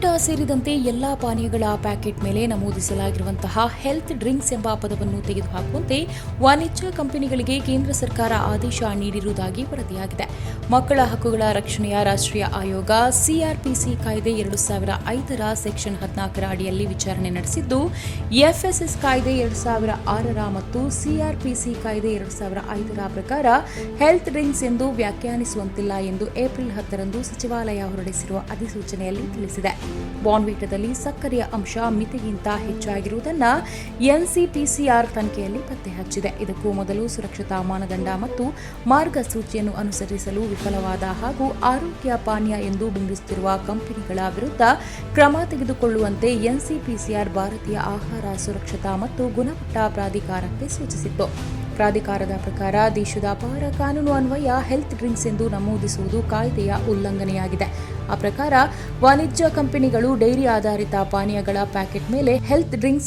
ಬಾರ್ನ್ವಿಟಾ ಸೇರಿದಂತೆ ಎಲ್ಲಾ ಪಾನೀಯಗಳ ಪ್ಯಾಕೆಟ್ ಮೇಲೆ ನಮೂದಿಸಲಾಗಿರುವಂತಹ ಹೆಲ್ತ್ ಡ್ರಿಂಕ್ಸ್ ಎಂಬ ಪದವನ್ನು ತೆಗೆದುಹಾಕುವಂತೆ ವಾಣಿಜ್ಯ ಕಂಪನಿಗಳಿಗೆ ಕೇಂದ್ರ ಸರ್ಕಾರ ಆದೇಶ ನೀಡಿರುವುದಾಗಿ ವರದಿಯಾಗಿದೆ. ಮಕ್ಕಳ ಹಕ್ಕುಗಳ ರಕ್ಷಣೆಯ ರಾಷ್ಟ್ರೀಯ ಆಯೋಗ ಸಿಆರ್ಪಿಸಿ ಕಾಯ್ದೆ 2005ರ ಸೆಕ್ಷನ್ 14ರ ಅಡಿಯಲ್ಲಿ ವಿಚಾರಣೆ ನಡೆಸಿದ್ದು, ಎಫ್ಎಸ್ಎಸ್ ಕಾಯ್ದೆ 2006ರ ಮತ್ತು ಸಿಆರ್ಪಿಸಿ ಕಾಯ್ದೆ 2005ರ ಪ್ರಕಾರ ಹೆಲ್ತ್ ಡ್ರಿಂಕ್ಸ್ ಎಂದು ವ್ಯಾಖ್ಯಾನಿಸುವಂತಿಲ್ಲ ಎಂದು ಏಪ್ರಿಲ್ 10ರಂದು ಸಚಿವಾಲಯ ಹೊರಡಿಸಿರುವ ಅಧಿಸೂಚನೆಯಲ್ಲಿ ತಿಳಿಸಿದೆ. ಬಾರ್ನ್ವಿಟಾದಲ್ಲಿ ಸಕ್ಕರೆಯ ಅಂಶ ಮಿತಿಗಿಂತ ಹೆಚ್ಚಾಗಿರುವುದನ್ನು ಎನ್ಸಿಪಿಸಿಆರ್ ತನಿಖೆಯಲ್ಲಿ ಪತ್ತೆ ಹಚ್ಚಿದೆ. ಇದಕ್ಕೂ ಮೊದಲು ಸುರಕ್ಷತಾ ಮಾನದಂಡ ಮತ್ತು ಮಾರ್ಗಸೂಚಿಯನ್ನು ಅನುಸರಿಸಲು ವಿಫಲವಾದ ಹಾಗೂ ಆರೋಗ್ಯ ಪಾನೀಯ ಎಂದು ಬಿಂಬಿಸುತ್ತಿರುವ ಕಂಪನಿಗಳ ವಿರುದ್ಧ ಕ್ರಮ ತೆಗೆದುಕೊಳ್ಳುವಂತೆ ಎನ್ಸಿಪಿಸಿಆರ್ ಭಾರತೀಯ ಆಹಾರ ಸುರಕ್ಷತಾ ಮತ್ತು ಗುಣಮಟ್ಟ ಪ್ರಾಧಿಕಾರಕ್ಕೆ ಸೂಚಿಸಿತ್ತು. ಪ್ರಾಧಿಕಾರದ ಪ್ರಕಾರ ದೇಶದ ಅಪಾರ ಕಾನೂನು ಅನ್ವಯ ಹೆಲ್ತ್ ಡ್ರಿಂಕ್ಸ್ ಎಂದು ನಮೂದಿಸುವುದು ಕಾಯ್ದೆಯ ಉಲ್ಲಂಘನೆಯಾಗಿದೆ. ಆ ಪ್ರಕಾರ ವಾಣಿಜ್ಯ ಕಂಪನಿಗಳು ಡೈರಿ ಆಧಾರಿತ ಪಾನೀಯಗಳ ಪ್ಯಾಕೆಟ್ ಮೇಲೆ ಹೆಲ್ತ್ ಡ್ರಿಂಕ್ಸ್